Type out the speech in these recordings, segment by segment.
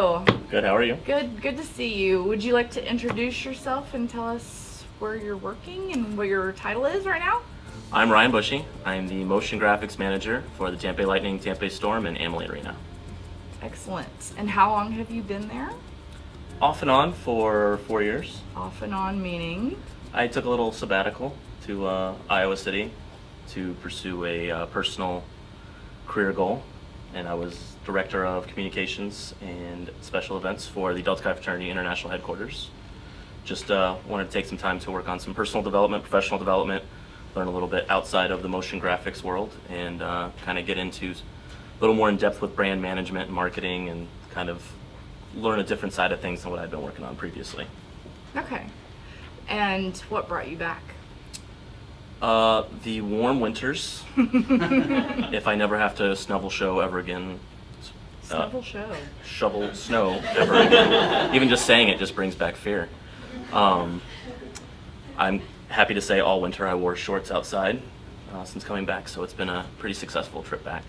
you? Good, how are you? Good to see you. Would you like to introduce yourself and tell us where you're working and what your title is right now? I'm Ryan Bushey. I'm the motion graphics manager for the Tampa Bay Lightning, Tampa Bay Storm, and Amalie Arena. Excellent. And how long have you been there? Off and on for 4 years. Off and on meaning? I took a little sabbatical to Iowa City to pursue a personal career goal, and I was Director of Communications and Special Events for the Delta Chi Fraternity International Headquarters. Just wanted to take some time to work on some personal development, professional development, learn a little bit outside of the motion graphics world, and kind of get into a little more in depth with brand management and marketing, and kind of learn a different side of things than what I've been working on previously. Okay. And what brought you back? The warm winters. If I never have to shovel show ever again. Shovel snow ever again. Even just saying it just brings back fear. I'm happy to say all winter I wore shorts outside since coming back, so it's been a pretty successful trip back.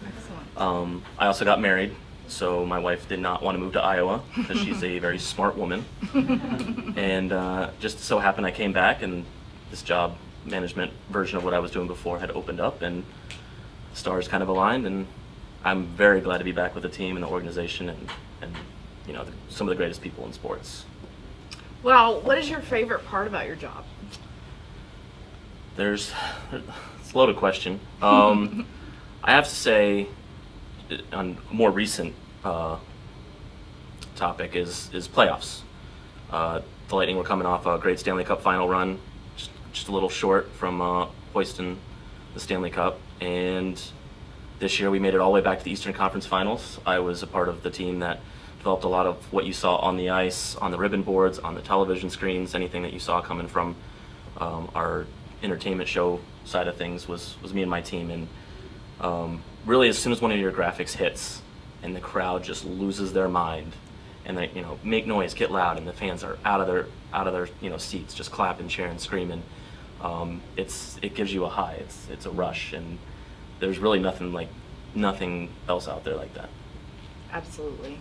Excellent. I also got married, so my wife did not want to move to Iowa because she's a very smart woman. And just so happened I came back, and this job management version of what I was doing before had opened up, and stars kind of aligned, and I'm very glad to be back with the team and the organization and you know, some of the greatest people in sports. Well, what is your favorite part about your job? It's a loaded question. I have to say, on a more recent topic is playoffs. The Lightning were coming off a great Stanley Cup final run, just a little short from hoisting the Stanley Cup, and this year we made it all the way back to the Eastern Conference Finals. I was a part of the team that developed a lot of what you saw on the ice, on the ribbon boards, on the television screens. Anything that you saw coming from our entertainment show side of things was me and my team. And really, as soon as one of your graphics hits and the crowd just loses their mind, and they, you know, make noise, get loud, and the fans are out of their you know, seats, just clapping, cheering, screaming, it gives you a high. It's a rush, and there's really nothing else out there like that. Absolutely.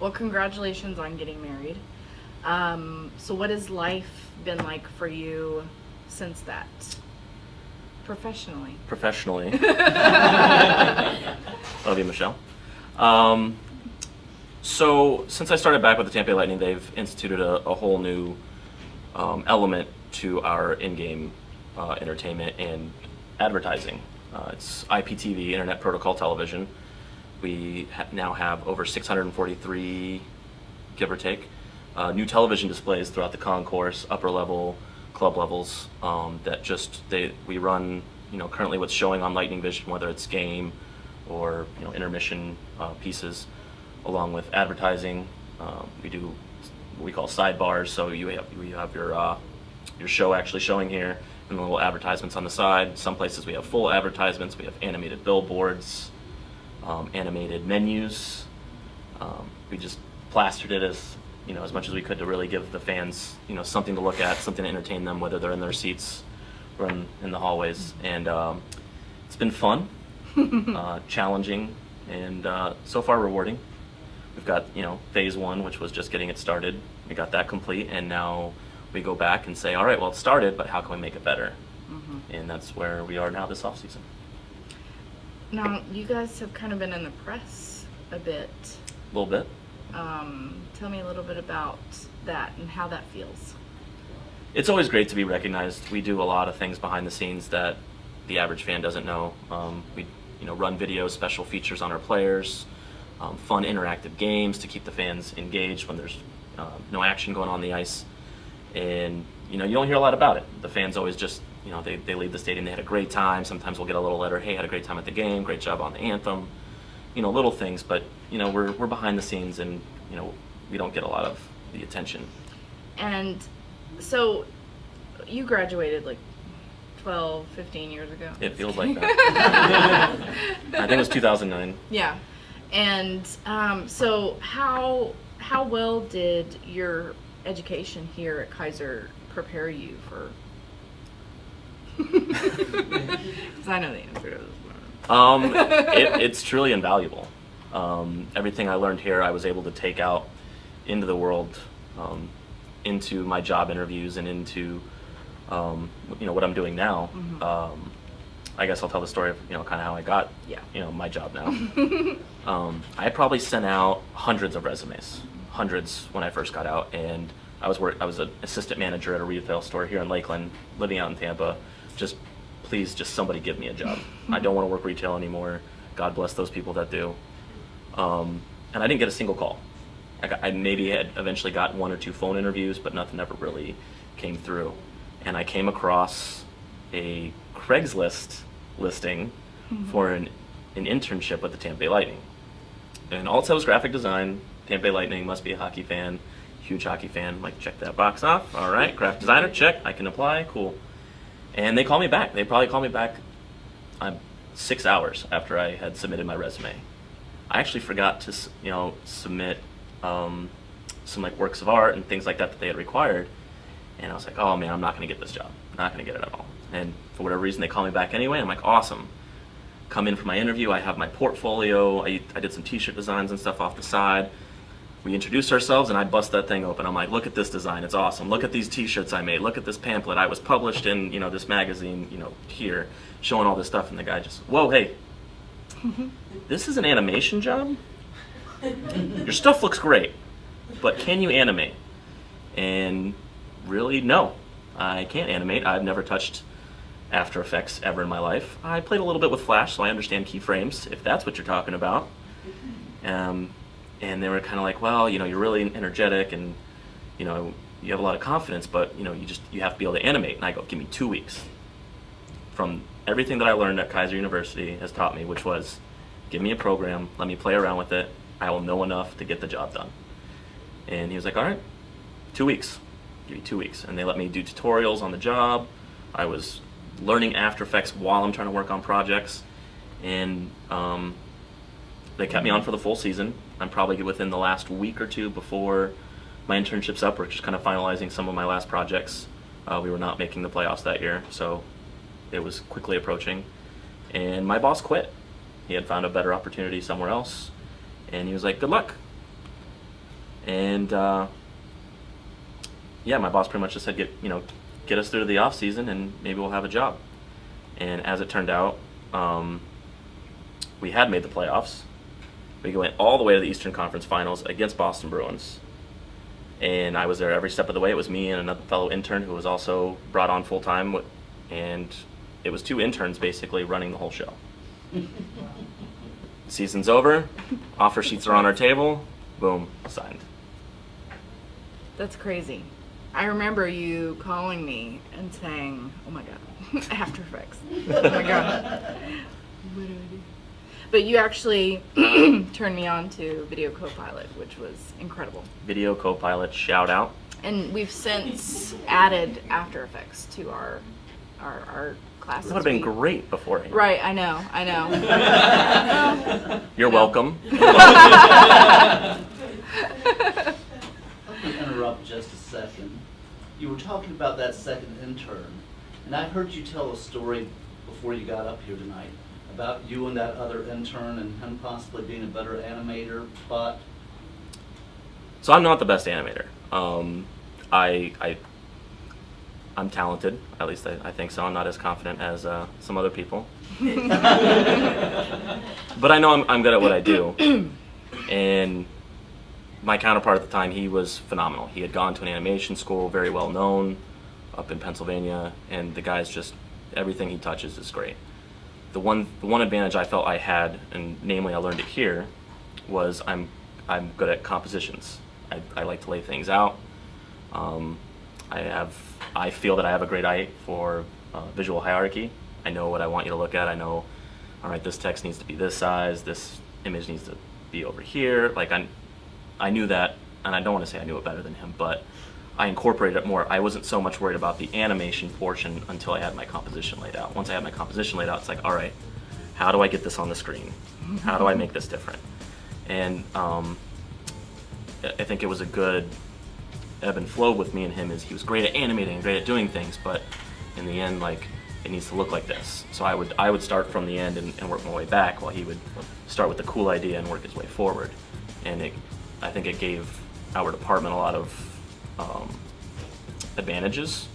Well, congratulations on getting married. So what has life been like for you since that? Professionally. Love you, Michelle. So since I started back with the Tampa Bay Lightning, they've instituted a whole new element to our in-game entertainment and advertising. It's IPTV, Internet Protocol Television. We now have over 643, give or take, new television displays throughout the concourse, upper level, club levels. We run, you know, currently what's showing on Lightning Vision, whether it's game or, you know, intermission pieces, along with advertising. We do what we call sidebars, so you have your show actually showing here, and little advertisements on the side. Some places we have full advertisements. We have animated billboards, animated menus. We just plastered it as, you know, as much as we could to really give the fans, you know, something to look at, something to entertain them, whether they're in their seats or in the hallways. And it's been fun, challenging, and so far rewarding. We've got, you know, phase one, which was just getting it started. We got that complete, and now we go back and say, all right, well, it started, but how can we make it better? Mm-hmm. And that's where we are now this off season. Now, you guys have kind of been in the press a bit. A little bit. Tell me a little bit about that and how that feels. It's always great to be recognized. We do a lot of things behind the scenes that the average fan doesn't know. We, you know, run videos, special features on our players, fun interactive games to keep the fans engaged when there's no action going on the ice. And, you know, you don't hear a lot about it. The fans always just, you know, they leave the stadium, they had a great time. Sometimes we'll get a little letter, hey, had a great time at the game, great job on the anthem. You know, little things, but, you know, we're behind the scenes, and, you know, we don't get a lot of the attention. And so you graduated like 12, 15 years ago. It feels like that. I think it was 2009. Yeah. And so how well did your education here at Keiser prepare you for? Because I know the answer to this one. It's truly invaluable. Everything I learned here, I was able to take out into the world, into my job interviews and into what I'm doing now. I guess I'll tell the story of kind of how I got my job now. I probably sent out hundreds of resumes, hundreds when I first got out, and I was an assistant manager at a retail store here in Lakeland, living out in Tampa. Please, somebody give me a job. I don't want to work retail anymore. God bless those people that do. And I didn't get a single call. I maybe had eventually got 1 or 2 phone interviews, but nothing ever really came through. And I came across a Craigslist listing for an internship with the Tampa Bay Lightning. And all it said was graphic design. Tampa Bay Lightning, must be a hockey fan, huge hockey fan. Like, check that box off. All right, graphic designer, check. I can apply, cool. And they called me back. They probably called me back 6 hours after I had submitted my resume. I actually forgot to submit some like works of art and things like that they had required. And I was like, oh man, I'm not going to get this job. I'm not going to get it at all. And for whatever reason, they called me back anyway. I'm like, awesome. Come in for my interview. I have my portfolio. I did some t-shirt designs and stuff off the side. We introduced ourselves, and I bust that thing open. I'm like, look at this design. It's awesome. Look at these t-shirts I made. Look at this pamphlet. I was published in, this magazine, here, showing all this stuff. And the guy just, whoa, hey, this is an animation job? Your stuff looks great, but can you animate? And really, no, I can't animate. I've never touched After Effects ever in my life. I played a little bit with Flash, so I understand keyframes, if that's what you're talking about. And they were kind of like, well, you're really energetic and, you have a lot of confidence, but, you have to be able to animate. And I go, give me 2 weeks. From everything that I learned at Keiser University has taught me, which was, give me a program, let me play around with it, I will know enough to get the job done. And he was like, all right, 2 weeks. Give you 2 weeks. And they let me do tutorials on the job. I was learning After Effects while I'm trying to work on projects. And they kept me on for the full season. I'm probably within the last week or 2 before my internship's up. We're just kind of finalizing some of my last projects. We were not making the playoffs that year, so it was quickly approaching. And my boss quit. He had found a better opportunity somewhere else. And he was like, good luck. And my boss pretty much just said, get us through the off season and maybe we'll have a job. And as it turned out, we had made the playoffs. We went all the way to the Eastern Conference Finals against Boston Bruins. And I was there every step of the way. It was me and another fellow intern who was also brought on full time. And it was 2 interns basically running the whole show. Season's over, offer sheets are on our table, boom, signed. That's crazy. I remember you calling me and saying, oh my God, After Effects. Oh my God. What do I do? But you actually turned me on to Video Copilot, which was incredible. Video Copilot, shout out. And we've since added After Effects to our classes. That would have been great beforehand. Right, I know. You're welcome. Let me interrupt just a second. You were talking about that second intern, and I heard you tell a story before you got up here tonight about you and that other intern and him possibly being a better animator, but... So I'm not the best animator. I'm talented, at least I think so. I'm not as confident as some other people. But I know I'm good at what I do. And my counterpart at the time, he was phenomenal. He had gone to an animation school, very well known, up in Pennsylvania, and the guy's just, everything he touches is great. The one advantage I felt I had, and namely I learned it here, was I'm good at compositions. I like to lay things out. I feel that I have a great eye for visual hierarchy. I know what I want you to look at. I know, all right, this text needs to be this size, this image needs to be over here. Like I knew that, and I don't want to say I knew it better than him, but I incorporated it more. I wasn't so much worried about the animation portion until I had my composition laid out. Once I had my composition laid out, it's like, all right, how do I get this on the screen? How do I make this different? And I think it was a good ebb and flow with me and him. Is he was great at animating and great at doing things, but in the end, like, it needs to look like this. So I would start from the end and work my way back, while he would start with the cool idea and work his way forward. And I think it gave our department a lot of advantages.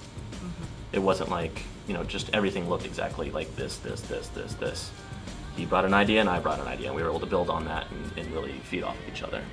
It wasn't like, just everything looked exactly like this. He brought an idea and I brought an idea, and we were able to build on that and really feed off of each other.